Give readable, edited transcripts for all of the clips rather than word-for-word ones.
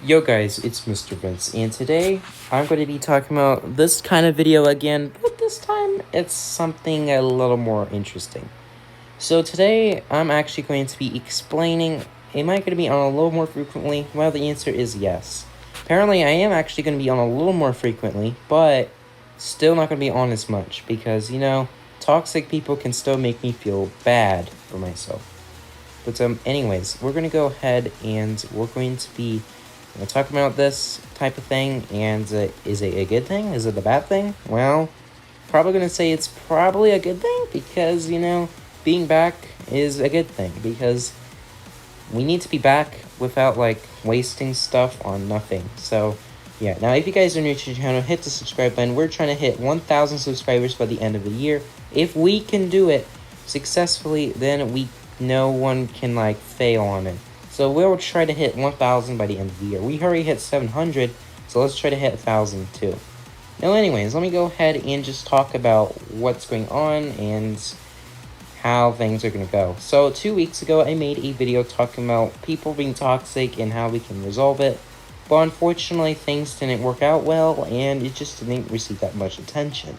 Yo guys, it's MisterVince, and today I'm going to be talking about this kind of video again, but this time it's something a little more interesting. So today I'm actually going to be explaining, am I going to be on a little more frequently? Well, the answer is yes. Apparently I am actually going to be on a little more frequently, but still not going to be on as much, because, toxic people can still make me feel bad for myself. But anyways, we're gonna go ahead and we're going to be talking about this type of thing. And is it a good thing? Is it a bad thing? Well, probably gonna say it's probably a good thing, because being back is a good thing, because we need to be back without wasting stuff on nothing. So yeah, now if you guys are new to the channel, hit the subscribe button. We're trying to hit 1,000 subscribers by the end of the year. If we can do it successfully, then no one can fail on it. So we'll try to hit 1,000 by the end of the year. We already hit 700, so let's try to hit 1,000 too. Now anyways, let me go ahead and just talk about what's going on and how things are going to go. So 2 weeks ago, I made a video talking about people being toxic and how we can resolve it. But unfortunately, things didn't work out well, and it just didn't receive that much attention.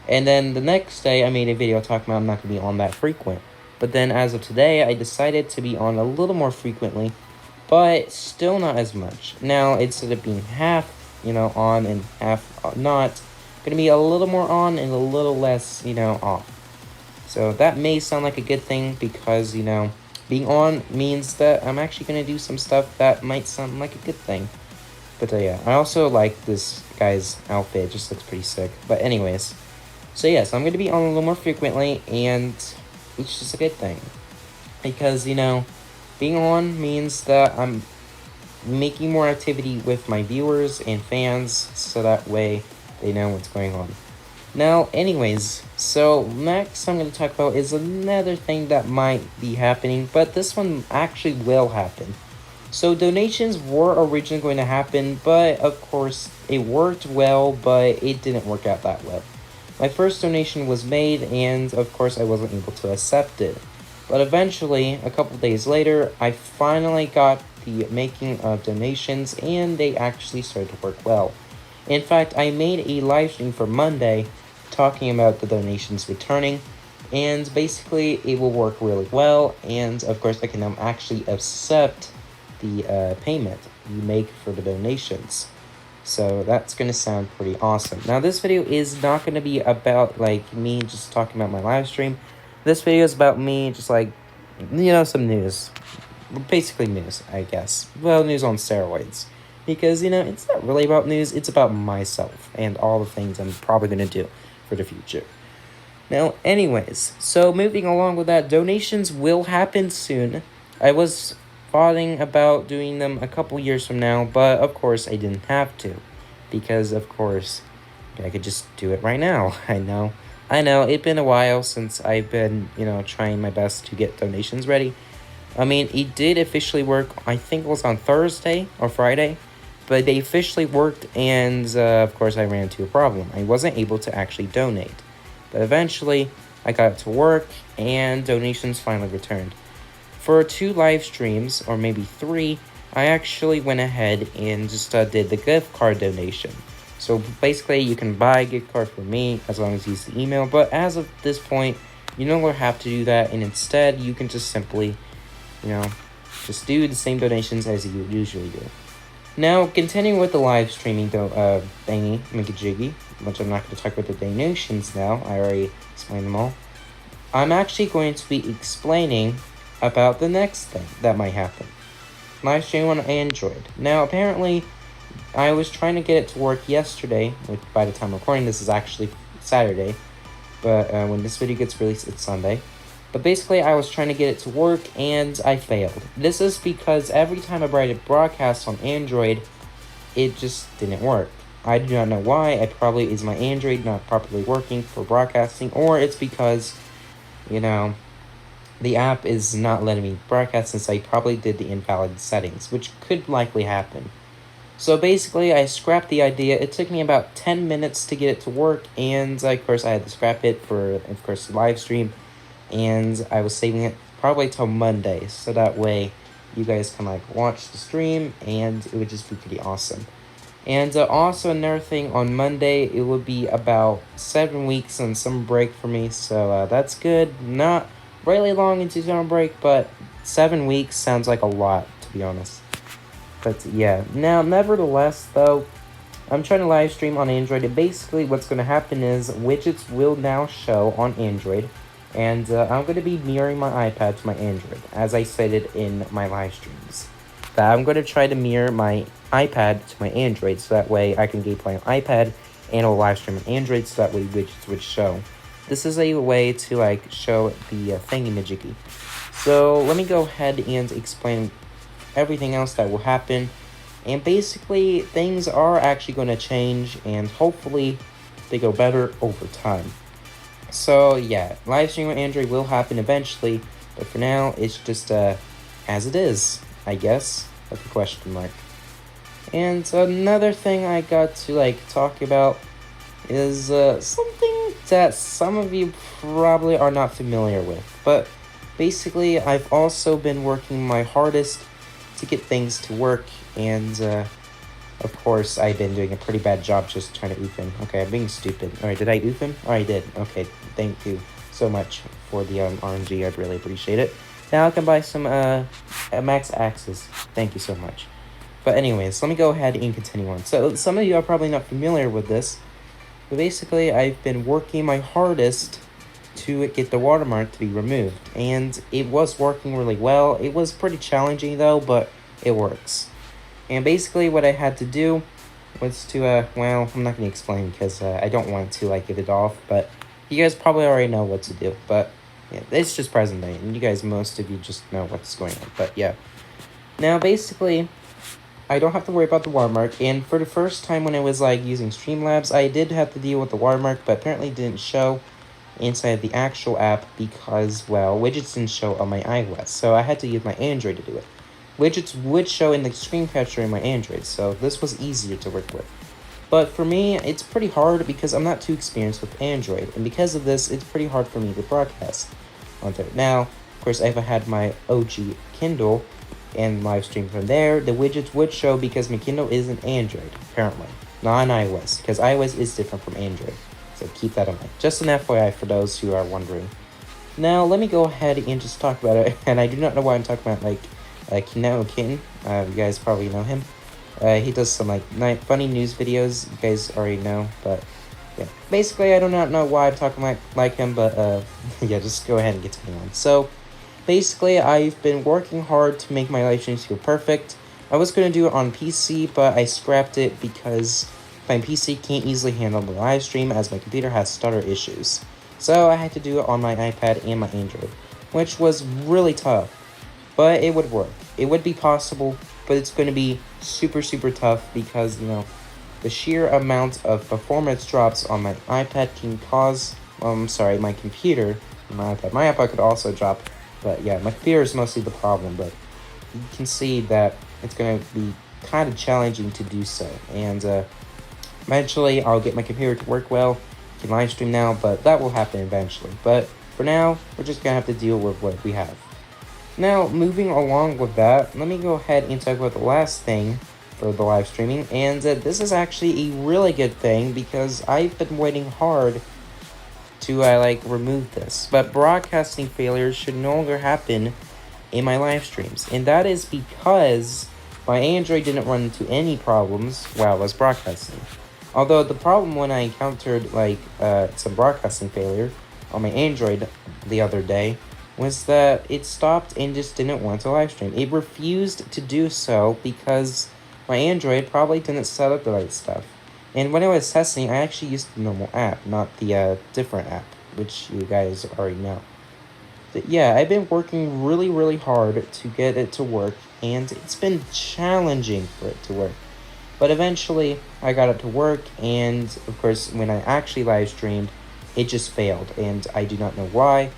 And then the next day, I made a video talking about I'm not going to be on that frequent. But then as of today, I decided to be on a little more frequently, but still not as much. Now, instead of being half, on and half not, going to be a little more on and a little less, off. So that may sound like a good thing, because, being on means that I'm actually going to do some stuff that might sound like a good thing. But yeah, I also like this guy's outfit. It just looks pretty sick. But anyways, so yes, I'm going to be on a little more frequently, and it's just a good thing, because being on means that I'm making more activity with my viewers and fans, so that way they know what's going on. Now anyways, so next I'm going to talk about is another thing that might be happening, but this one actually will happen. So donations were originally going to happen, but of course it worked well, but it didn't work out that well. My first donation was made, and of course I wasn't able to accept it. But eventually, a couple days later, I finally got the making of donations, and they actually started to work well. In fact, I made a live stream for Monday talking about the donations returning, and basically it will work really well, and of course I can now actually accept the payment you make for the donations. So that's going to sound pretty awesome. Now this video is not going to be about me just talking about my live stream. This video is about me just some news. Basically news, I guess. Well, news on steroids. Because, it's not really about news, it's about myself and all the things I'm probably going to do for the future. Now, anyways, so moving along with that, donations will happen soon. I was thoughting about doing them a couple years from now, but of course I didn't have to, because of course I could just do it right now. I know it's been a while since I've been trying my best to get donations ready. I mean, it did officially work, I think it was on Thursday or Friday, but they officially worked, and of course I ran into a problem. I wasn't able to actually donate, but eventually I got to work and donations finally returned. For 2 live streams, or maybe 3, I actually went ahead and just did the gift card donation. So basically, you can buy a gift card from me as long as you use the email. But as of this point, you no longer have to do that. And instead, you can just simply, just do the same donations as you usually do. Now, continuing with the live streaming thingy, Jiggy, which I'm not going to talk about the donations now. I already explained them all. I'm actually going to be explaining about the next thing that might happen. Live stream on Android. Now, apparently, I was trying to get it to work yesterday, which by the time I'm recording this is actually Saturday, but when this video gets released, it's Sunday. But basically, I was trying to get it to work, and I failed. This is because every time I tried to broadcast on Android, it just didn't work. I do not know why. It probably is my Android not properly working for broadcasting, or it's because, the app is not letting me broadcast since I probably did the invalid settings, which could likely happen. So basically, I scrapped the idea. It took me about 10 minutes to get it to work, and of course I had to scrap it for, of course, the live stream, and I was saving it probably till Monday, so that way you guys can like watch the stream, and it would just be pretty awesome. And also another thing, on Monday it will be about 7 weeks on summer break for me, so that's good. Not really long into summer break, but 7 weeks sounds like a lot, to be honest. But yeah, now nevertheless though, I'm trying to live stream on Android, and basically what's going to happen is widgets will now show on Android, and I'm going to be mirroring my iPad to my Android, as I stated in my live streams. That I'm going to try to mirror my iPad to my Android, so that way I can gameplay on iPad and I'll live stream on Android, so that way widgets would show. This is a way to like show the thingy-majiggy. So let me go ahead and explain everything else that will happen. And basically, things are actually going to change, and hopefully they go better over time. So yeah, live stream on Android will happen eventually, but for now, it's just as it is, I guess, with a question mark. And another thing I got to like talk about is something that some of you probably are not familiar with. But basically, I've also been working my hardest to get things to work, and of course I've been doing a pretty bad job just trying to oof him. Okay, I'm being stupid. Alright, did I oof him? Oh, I did. Okay, thank you so much for the RNG. I'd really appreciate it. Now I can buy some max axes. Thank you so much. But anyways, let me go ahead and continue on. So some of you are probably not familiar with this, but basically I've been working my hardest to get the watermark to be removed, and it was working really well. It was pretty challenging though, but it works. And basically what I had to do was to well, I'm not going to explain because I don't want to like get it off, but you guys probably already know what to do. But yeah, it's just present day, and you guys, most of you just know what's going on. But yeah, now basically I don't have to worry about the watermark, and for the first time when I was like using Streamlabs, I did have to deal with the watermark, but apparently it didn't show inside the actual app because, well, widgets didn't show on my iOS, so I had to use my Android to do it. Widgets would show in the screen capture in my Android, so this was easier to work with. But for me, it's pretty hard because I'm not too experienced with Android, and because of this, it's pretty hard for me to broadcast on there. Now, of course, if I had my OG Kindle and live stream from there, the widgets would show because my Kindle is an Android, apparently, not an iOS, because iOS is different from Android. So keep that in mind. Just an FYI for those who are wondering. Now, let me go ahead and just talk about it. And I do not know why I'm talking about, like, Kineo Kitten. You guys probably know him. He does some, like, funny news videos. You guys already know. But, yeah. Basically, I do not know why I'm talking like him. But, yeah, just go ahead and continue on. So, basically, I've been working hard to make my live streams feel perfect. I was going to do it on PC, but I scrapped it because my PC can't easily handle the live stream as my computer has stutter issues. So I had to do it on my iPad and my Android, which was really tough. But it would work. It would be possible, but it's going to be super, super tough because, you know, the sheer amount of performance drops on my iPad can cause, my computer, my iPad could also drop, but yeah, my computer is mostly the problem, but you can see that it's going to be kind of challenging to do so, and eventually I'll get my computer to work well, I can live stream now, but that will happen eventually. But for now, we're just going to have to deal with what we have. Now, moving along with that, let me go ahead and talk about the last thing for the live streaming, and this is actually a really good thing because I've been waiting hard to remove this. But broadcasting failures should no longer happen in my live streams, and that is because my Android didn't run into any problems while I was broadcasting. Although the problem when I encountered some broadcasting failure on my Android the other day was that it stopped and just didn't want to live stream. It refused to do so because my Android probably didn't set up the right stuff. And when I was testing, I actually used the normal app, not the different app, which you guys already know. But yeah, I've been working really, really hard to get it to work, and it's been challenging for it to work. But eventually, I got it to work, and of course, when I actually live streamed, it just failed, and I do not know why,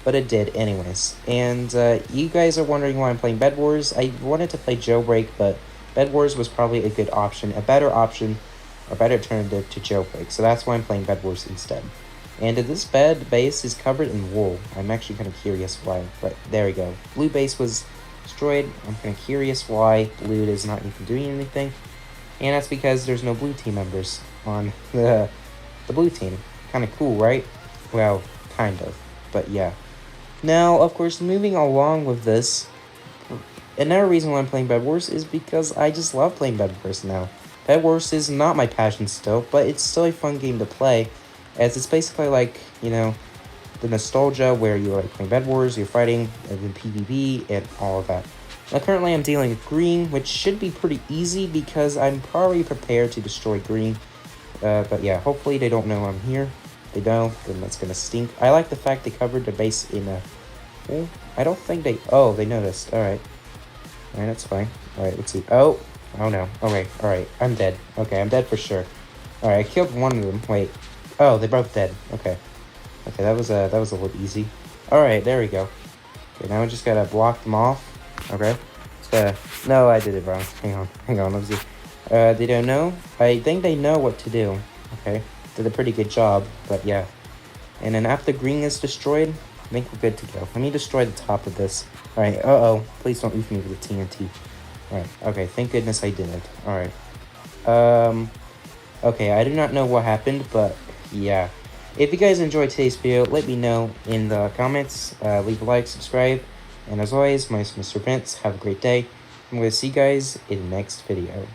but it did anyways. And you guys are wondering why I'm playing Bed Wars. I wanted to play Jailbreak, but Bed Wars was probably a good option, a better alternative to Jailbreak, so that's why I'm playing Bed Wars instead. And this bed base is covered in wool. I'm actually kind of curious why, but there we go. Blue base was destroyed. I'm kind of curious why blue is not even doing anything. And that's because there's no blue team members on the blue team. Kind of cool, right? Well, kind of. But yeah. Now, of course, moving along with this, another reason why I'm playing Bed Wars is because I just love playing Bed Wars now. Bed Wars is not my passion still, but it's still a fun game to play, as it's basically like, you know, the nostalgia where you're like playing Bed Wars, you're fighting, and then PvP, and all of that. Now, currently I'm dealing with green, which should be pretty easy because I'm probably prepared to destroy green. But yeah, hopefully they don't know I'm here. If they don't, then that's gonna stink. I like the fact they covered the base in a... Well, I don't think they... Oh, they noticed. Alright. Alright, that's fine. Alright, let's see. Oh! Oh no. Okay, alright. I'm dead. Okay, I'm dead for sure. Alright, I killed one of them. Wait. Oh, they're both dead. Okay. Okay, that was a little easy. Alright, there we go. Okay, now we just gotta block them off. Okay. No, I did it wrong. Hang on, let's see. They don't know? I think they know what to do. Okay. Did a pretty good job, but yeah. And then after green is destroyed, I think we're good to go. Let me destroy the top of this. Alright, uh-oh. Please don't leave me with the TNT. Alright, okay, thank goodness I didn't. Alright. Okay, I do not know what happened, but yeah. If you guys enjoyed today's video, let me know in the comments. Leave a like, subscribe. And as always, my name is Mr. Vince. Have a great day. I'm going to see you guys in the next video.